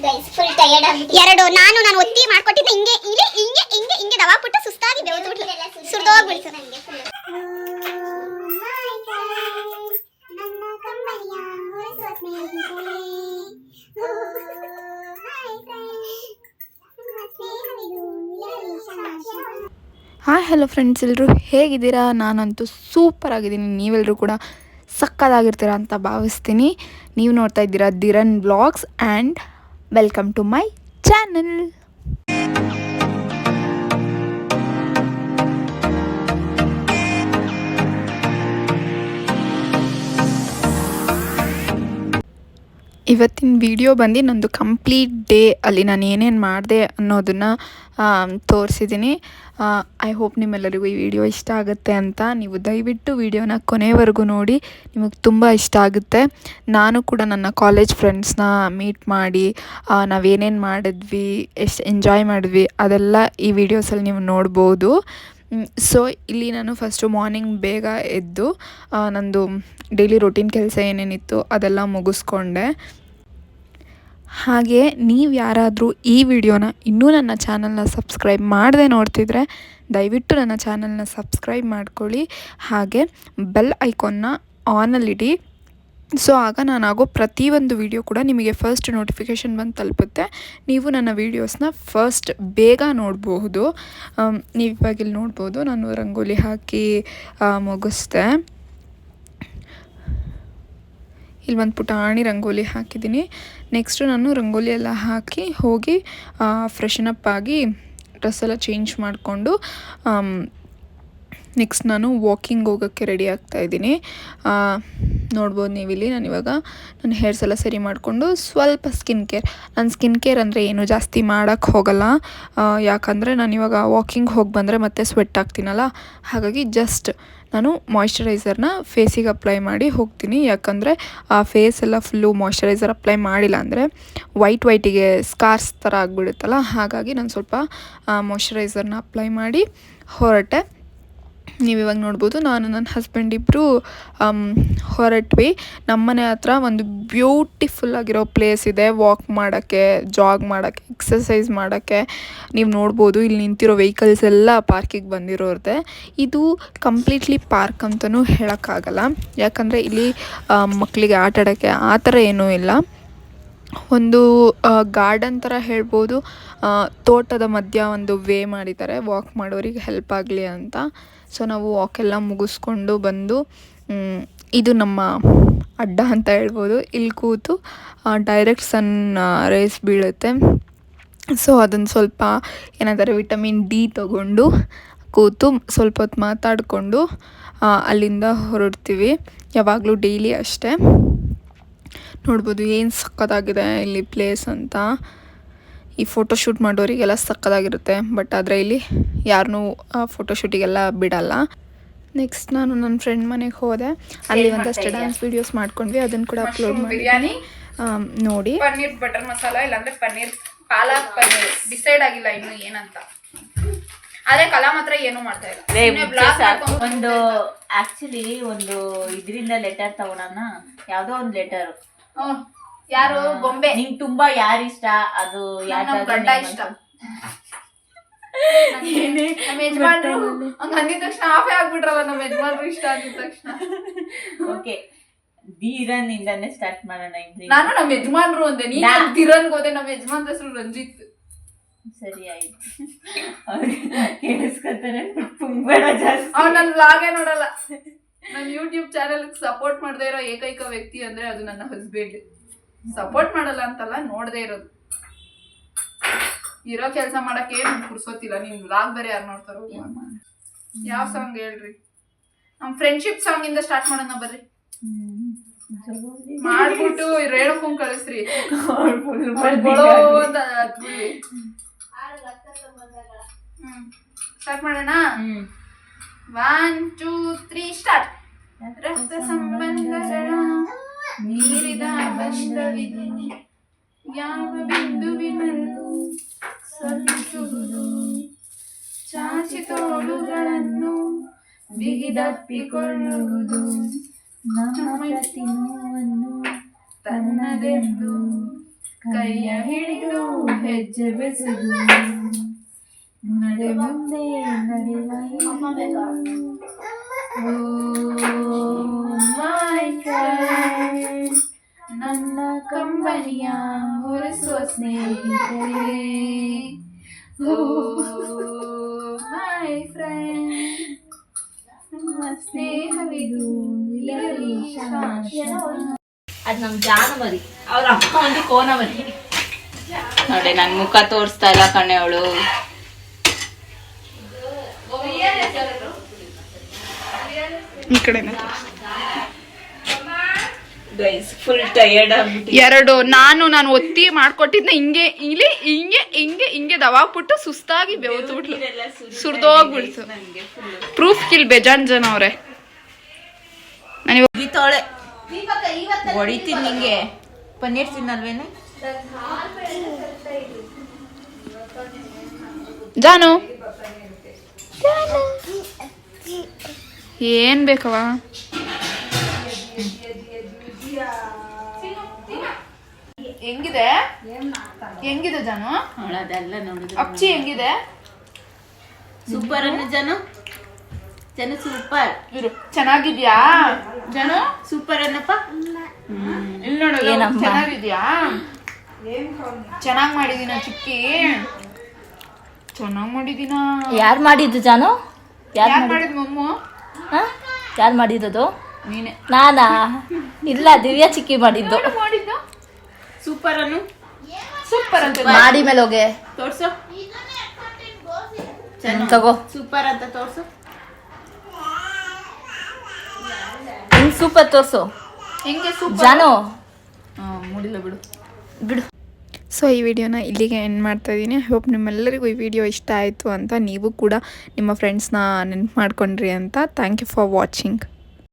Guys full tired ಆಗ್ಬಿಟ್ಟು ಎರಡು ನಾನು ಒತ್ತಿ ಮಾಡ್ಕೊಟ್ಟಿದ್ದೆ ಹಿಂಗೆ ದವಾಬಿಟ್ಟು ಸುಸ್ತಾಗಿ ಬೆವತ್ತು ಸುರಿದೋಗ್ಬಿಡ್ತು ನನಗೆ ಫುಲ್. ಹಾಯ್ ಹಲೋ ಫ್ರೆಂಡ್ಸ್, ಎಲ್ಲರೂ ಹೇಗಿದ್ದೀರಾ? ನಾನಂತೂ ಸೂಪರ್ ಆಗಿದ್ದೀನಿ. ನೀವೆಲ್ಲರೂ ಕೂಡ ಸಕ್ಕತ್ತಾಗಿರ್ತೀರ ಅಂತ ಭಾವಿಸ್ತೀನಿ. ನೀವು ನೋಡ್ತಾ ಇದ್ದೀರಾ Dhiran vlogs and welcome to my channel. ಇವತ್ತಿನ ವಿಡಿಯೋ ಬಂದು ನಂದು ಕಂಪ್ಲೀಟ್ ಡೇ ಅಲ್ಲಿ ನಾನು ಏನೇನು ಮಾಡಿದೆ ಅನ್ನೋದನ್ನು ತೋರಿಸಿದ್ದೀನಿ. ಐ ಹೋಪ್ ನಿಮ್ಮೆಲ್ಲರಿಗೂ ಈ ವಿಡಿಯೋ ಇಷ್ಟ ಆಗುತ್ತೆ ಅಂತ. ನೀವು ದಯವಿಟ್ಟು ವಿಡಿಯೋನ ಕೊನೆವರೆಗೂ ನೋಡಿ, ನಿಮಗೆ ತುಂಬ ಇಷ್ಟ ಆಗುತ್ತೆ. ನಾನು ಕೂಡ ನನ್ನ ಕಾಲೇಜ್ ಫ್ರೆಂಡ್ಸ್ನ ಮೀಟ್ ಮಾಡಿ ನಾವೇನೇನು ಮಾಡಿದ್ವಿ, ಎಷ್ಟು ಎಂಜಾಯ್ ಮಾಡಿದ್ವಿ ಅದೆಲ್ಲ ಈ ವಿಡಿಯೋಸಲ್ಲಿ ನೀವು ನೋಡ್ಬೋದು. ಸೊ ಇಲ್ಲಿ ನಾನು ಫಸ್ಟು ಮಾರ್ನಿಂಗ್ ಬೇಗ ಎದ್ದು ನಂದು ಡೈಲಿ ರೊಟೀನ್ ಕೆಲಸ ಏನೇನಿತ್ತು ಅದೆಲ್ಲ ಮುಗಿಸ್ಕೊಂಡೆ. ಹಾಗೆ ನೀವು ಯಾರಾದರೂ ಈ ವಿಡಿಯೋನ ಇನ್ನೂ ನನ್ನ ಚಾನಲ್ನ ಸಬ್ಸ್ಕ್ರೈಬ್ ಮಾಡದೆ ನೋಡ್ತಿದ್ರೆ ದಯವಿಟ್ಟು ನನ್ನ ಚಾನಲ್ನ ಸಬ್ಸ್ಕ್ರೈಬ್ ಮಾಡ್ಕೊಳ್ಳಿ. ಹಾಗೆ ಬೆಲ್ ಐಕಾನ್ನ ಆನಲ್ಲಿಡಿ. ಸೊ ಆಗ ನಾನಾಗೋ ಪ್ರತಿಯೊಂದು ವಿಡಿಯೋ ಕೂಡ ನಿಮಗೆ ಫಸ್ಟ್ ನೋಟಿಫಿಕೇಷನ್ ಬಂದು ತಲುಪುತ್ತೆ. ನೀವು ನನ್ನ ವೀಡಿಯೋಸ್ನ ಫಸ್ಟ್ ಬೇಗ ನೋಡಬಹುದು. ನೀವು ಇವಾಗ ಇಲ್ಲಿ ನೋಡ್ಬೋದು, ನಾನು ರಂಗೋಲಿ ಹಾಕಿ ಮುಗಿಸ್ದೆ. ಇಲ್ಲಿ ಒಂದು ಪುಟಾಣಿ ರಂಗೋಲಿ ಹಾಕಿದ್ದೀನಿ. ನೆಕ್ಸ್ಟು ನಾನು ರಂಗೋಲಿ ಎಲ್ಲ ಹಾಕಿ ಹೋಗಿ ಫ್ರೆಶನ್ ಅಪ್ ಆಗಿ ಡ್ರೆಸ್ ಎಲ್ಲ ಚೇಂಜ್ ಮಾಡಿಕೊಂಡು ನೆಕ್ಸ್ಟ್ ನಾನು ವಾಕಿಂಗ್ ಹೋಗೋಕ್ಕೆ ರೆಡಿ ಆಗ್ತಾಯಿದ್ದೀನಿ. ನೋಡ್ಬೋದು ನೀವಿಲ್ಲಿ ನಾನಿವಾಗ ನನ್ನ ಹೇರ್ಸ್ ಎಲ್ಲ ಸರಿ ಮಾಡಿಕೊಂಡು ಸ್ವಲ್ಪ ಸ್ಕಿನ್ ಕೇರ್ ಅಂದರೆ ಏನು ಜಾಸ್ತಿ ಮಾಡೋಕ್ಕೆ ಹೋಗಲ್ಲ. ಯಾಕಂದರೆ ನಾನಿವಾಗ ವಾಕಿಂಗ್ ಹೋಗಿ ಬಂದರೆ ಮತ್ತೆ ಸ್ವೆಟ್ ಆಗ್ತೀನಲ್ಲ, ಹಾಗಾಗಿ ಜಸ್ಟ್ ನಾನು ಮಾಯ್ಶ್ಚರೈಸರ್ನ ಫೇಸಿಗೆ ಅಪ್ಲೈ ಮಾಡಿ ಹೋಗ್ತೀನಿ. ಯಾಕಂದರೆ ಆ ಫೇಸ್ ಎಲ್ಲ ಫುಲ್ಲು ಮಾಯ್ಶ್ಚರೈಸರ್ ಅಪ್ಲೈ ಮಾಡಿಲ್ಲ ಅಂದರೆ ವೈಟಿಗೆ ಸ್ಕಾರ್ಸ್ ಥರ ಆಗಿಬಿಡುತ್ತಲ್ಲ, ಹಾಗಾಗಿ ನಾನು ಸ್ವಲ್ಪ ಮಾಯ್ಶ್ಚರೈಸರ್ನ ಅಪ್ಲೈ ಮಾಡಿ ಹೊರಟೆ. ನೀವಿವಾಗ ನೋಡ್ಬೋದು, ನಾನು ನನ್ನ ಹಸ್ಬೆಂಡ್ ಇಬ್ಬರು ಹೊರಟ್ವಿ. ನಮ್ಮನೆ ಹತ್ರ ಒಂದು ಬ್ಯೂಟಿಫುಲ್ ಆಗಿರೋ ಪ್ಲೇಸ್ ಇದೆ ವಾಕ್ ಮಾಡೋಕ್ಕೆ, ಜಾಗ್ ಮಾಡೋಕ್ಕೆ, ಎಕ್ಸಸೈಸ್ ಮಾಡೋಕ್ಕೆ. ನೀವು ನೋಡ್ಬೋದು ಇಲ್ಲಿ ನಿಂತಿರೋ ವೆಹಿಕಲ್ಸ್ ಎಲ್ಲ ಪಾರ್ಕಿಗೆ ಬಂದಿರೋದೆ. ಇದು ಕಂಪ್ಲೀಟ್ಲಿ ಪಾರ್ಕ್ ಅಂತಲೂ ಹೇಳೋಕ್ಕಾಗಲ್ಲ, ಯಾಕಂದರೆ ಇಲ್ಲಿ ಮಕ್ಕಳಿಗೆ ಆಟ ಆಡೋಕ್ಕೆ ಆ ಥರ ಏನೂ ಇಲ್ಲ. ಒಂದು ಗಾರ್ಡನ್ ಥರ ಹೇಳ್ಬೋದು. ತೋಟದ ಮಧ್ಯ ಒಂದು ವೇ ಮಾಡಿದ್ದಾರೆ ವಾಕ್ ಮಾಡೋರಿಗೆ ಹೆಲ್ಪ್ ಆಗಲಿ ಅಂತ. ಸೊ ನಾವು ವಾಕೆಲ್ಲ ಮುಗಿಸ್ಕೊಂಡು ಬಂದು, ಇದು ನಮ್ಮ ಅಡ್ಡ ಅಂತ ಹೇಳ್ಬೋದು. ಇಲ್ಲಿ ಕೂತು ಡೈರೆಕ್ಟ್ ಸನ್ ರೇಸ್ ಬೀಳುತ್ತೆ. ಸೊ ಅದನ್ನು ಸ್ವಲ್ಪ ಏನಾದರೂ ವಿಟಮಿನ್ ಡಿ ತೊಗೊಂಡು ಕೂತು ಸ್ವಲ್ಪ ಹೊತ್ತು ಮಾತಾಡಿಕೊಂಡು ಅಲ್ಲಿಂದ ಹೊರಡ್ತೀವಿ. ಯಾವಾಗಲೂ ಡೈಲಿ ಅಷ್ಟೇ. ನೋಡ್ಬೋದು ಏನು ಸಕ್ಕತ್ತಾಗಿದೆ ಇಲ್ಲಿ ಪ್ಲೇಸ್ ಅಂತ. ಈ ಫೋಟೋಶೂಟ್ ಮಾಡೋರಿಗೆಲ್ಲ ಸಕ್ಕತ್ತಾಗಿರುತ್ತೆ, ಬಟ್ ಆದರೆ ಇಲ್ಲಿ ಯಾರನ್ನೂ ಫೋಟೋಶೂಟಿಗೆಲ್ಲ ಬಿಡಲ್ಲ. ನೆಕ್ಸ್ಟ್ ನಾನು ನನ್ನ ಫ್ರೆಂಡ್ ಮನೆಗೆ ಹೋದೆ. ಅಲ್ಲಿ ಒಂದಷ್ಟು ಡ್ಯಾನ್ಸ್ ವೀಡಿಯೋಸ್ ಮಾಡ್ಕೊಂಡ್ವಿ, ಅದನ್ನು ಕೂಡ ಅಪ್ಲೋಡ್ ಮಾಡಿದ್ದೀನಿ. ನೋಡಿ, ಪನ್ನೀರ್ ಬಟರ್ ಮಸಾಲ ಇಲ್ಲಾಂದ್ರೆ ಪನ್ನೀರ್ ಪಾಲಕ್ ಪನ್ನೀರ್ ಡಿಸೈಡ್ ಆಗಿಲ್ಲ ಇನ್ನು ಏನಂತ. ಆದ್ರೆ ಕಲಾ ಮಾತ್ರ ಏನು ಮಾಡ್ತಾ ಇಲ್ಲ. ಒಂದು ಆಕ್ಚುಲಿ ಒಂದು ಇದರಿಂದ ಲೆಟರ್ ತಗೊಳೋಣ, ಯಾವ್ದೋ ಒಂದು ಲೆಟರ್. ಯಾರು ಗೊಂಬೆ? ನಿಂಗ್ ತುಂಬಾ ಯಾರು ಇಷ್ಟ? ಅದು ನಮ್ಮ ಗಂಡ ಇಷ್ಟ. ನಮ್ಮ ಯಜಮಾನ್ರು ಹಂಗ ಅಂದಿದ ತಕ್ಷಣ ಆಫೇ ಆಗ್ಬಿಟ್ರಲ್ಲ. ನಮ್ಮ ಯಜಮಾನ್ರು ಇಷ್ಟ ಅಂದಿದ ತಕ್ಷಣ ಓಕೆ, ಧೀರನ್ ಇಂದಾನೆ ಸ್ಟಾರ್ಟ್ ಮಾಡೋಣ. ನಾನು ನಮ್ಮ ಯಜಮಾನ್ರು ಅಂದೆ, ನೀ ಧೀರನ್ ಹೋದೆ. ನಮ್ಮ ಯಜಮಾನ್ ಹೆಸರು ರಂಜಿತ್. ಸರಿ ಆಯ್ತು, ಕೇಳಿಸ್ಕೊತಾರೆ. ತುಂಬಾ ಜಾಸ್ತಿ ಅವ್ರು ನನ್ನ ವ್ಲಾಗೇ ನೋಡಲ್ಲ. ನನ್ನ ಯೂಟ್ಯೂಬ್ ಚಾನೆಲ್ ಸಪೋರ್ಟ್ ಮಾಡದೇ ಇರೋ ಏಕೈಕ ವ್ಯಕ್ತಿ ಅಂದ್ರೆ ಅದು ನನ್ನ ಹಸ್ಬೆಂಡ್. ಸಪೋರ್ಟ್ ಮಾಡಲ್ಲ ಅಂತಲ್ಲ, ನೋಡದೇ ಇರೋದು. ಇರೋ ಕೆಲಸ ಮಾಡಕ್ಕೆ ನಮ್ಗೆ ಕುರ್ಸೋತಿಲ್ಲ. ನಿಮ್ ವ್ಲಾಗ್ ಬೇರೆ ಯಾರು ನೋಡ್ತಾರೋ? ಯಾವ ಸಾಂಗ್ ಹೇಳ್ರಿ? ನಮ್ ಫ್ರೆಂಡ್ಶಿಪ್ ಸಾಂಗ್ ಇಂದ ಸ್ಟಾರ್ಟ್ ಮಾಡೋಣ ಬರ್ರಿ. ಮಾಡ್ಬಿಟ್ಟು ರೇಣುಕುಂಗ್ ಕಳಿಸ್ರಿ. ಸ್ಟಾರ್ಟ್ ಮಾಡೋಣ. 1 2 3 ಸ್ಟಾರ್ಟ್. ರಕ್ತ ಸಂಬಂಧಗಳ ಮೀರಿದ ಬಂಧವಿದು, ಯಾವ ಬಿಂದುವಿನಲ್ಲೂ ಸಲ್ಲಿಸುವುದು, ಚಾಚಿ ತೋಳುಗಳನ್ನು ಬಿಗಿದಪ್ಪಿಕೊಳ್ಳುವುದು, ನಮ್ಮ ಪ್ರತಿ ನೋವನ್ನು ತನ್ನದೆಂದು ಕೈಯ ಹಿಡಿದು ಹೆಜ್ಜೆ ಬೆಸೆದು ನಡೆ ಮುಂದೆ ಮೈ ಫ್ರೆಂಡ್, ನನ್ನ ಕಂಬನಿಯ ಹೊರಿಸುವ ಸ್ನೇಹಿತರೆ, ಮೈ ಫ್ರೆಂಡ್, ನಮ್ಮ ಸ್ನೇಹವಿದು ಇರಲಿ ಶಾಶ್ವತ. ಅದ್ ನಮ್ ಜಾನು ಮರಿ, ಅವ್ರ ಅಮ್ಮ ಒಂದು ಕೋನ ಮರಿ. ನೋಡಿ ನನ್ ಮುಖ ತೋರಿಸ್ತಾ ಇಲ್ಲ ಕಣೆ ಅವಳು. ಈ ಕಡೆ ಗೈಸ್ ಫುಲ್ ಟಯರ್ಡ್ ಆಗ್ಬಿಟ್ಟು ಎರಡು ನಾನು ಒತ್ತಿ ಮಾಡ್ಕೊಟ್ಟಿದ್ನ ಹಿಂಗೆ ದವಾಗ್ಬಿಟ್ಟು ಸುಸ್ತಾಗಿ ಬೆವತ್ಬಿಟ್ಲು, ಸುರ್ದೋಗ್ಬಿಡ್ತು. ಪ್ರೂಫ್ ಕಿಲ್ ಬೇಜಾನ್ ಜನ ಅವ್ರೆ. ಗೀತಾಳೆ ಹೊಡಿತೀನಿ ನಿಂಗೆ. ಪನ್ನೀರ್ ತಿನ್ನಲ್ವೇನೆ ಜಾನು? ಏನ್ ಬೇಕವ? ಹೆಂಗಿದೆ ಜಾನು? ಅದೆಲ್ಲ ನೋಡಿದ್ರೆ ಅಚ್ಚಿ ಹೆಂಗಿದೆ? ಸೂಪರ್ ಅನ್ನ ಜಾನು ಸೂಪರ್. ಇರು, ಚೆನ್ನಾಗಿದ್ಯಾ ಜಾನು? ಸೂಪರ್ ಅನ್ನಪ್ಪ. ಇಲ್ಲಿ ನೋಡು, ಚೆನ್ನಾಗಿದ್ಯಾ? ಚೆನ್ನಾಗ್ ಮಾಡಿದೀನ ಚಿಕ್ಕಿ, ಚೆನ್ನಾಗ್ ಮಾಡಿದೀನ. ಯಾರು ಮಾಡಿದ್ದು ಜಾನು? ಯಾರ್ ಮಾಡಿದ್ ಮಮ್ಮು? ಯಾರು ಮಾಡಿರೋದು? ನೀನೆ. ನಾನಾ? ಇಲ್ಲ, ದಿವ್ಯಾ ಚಿಕ್ಕಿ ಮಾಡಿದ್ದು. ಮಾಡಿದ್ದು ಸೂಪರ್ ಅನ್ನು ಸೂಪರ್ ಅಂತ ಮಾಡಿ ಮೇಲೆ ಹೋಗೆ ತೋರ್ಸು. ತಗೋ. ಸೂಪರ್ ಅಂತ ತೋರ್ಸು. ಸೂಪರ್ ತೋರ್ಸು. ಹೆಂಗೆ ಸೂಪರ್ ಜಾನು? ಮೂಡಿಲ್ಲ ಬಿಡು. ಬಿಡು. ಸೊ ಈ ವಿಡಿಯೋನ ಇಲ್ಲಿಗೆ ಎಂಡ್ ಮಾಡ್ತಾ ಇದ್ದೀನಿ. ಐ ಹೋಪ್ ನಿಮ್ಮೆಲ್ಲರಿಗೂ ಈ ವಿಡಿಯೋ ಇಷ್ಟ ಆಯಿತು ಅಂತ, ನೀವು ಕೂಡ ನಿಮ್ಮ ಫ್ರೆಂಡ್ಸ್ನ ನೆನಪು ಮಾಡ್ಕೊಂಡ್ರಿ ಅಂತ. Thank you for watching.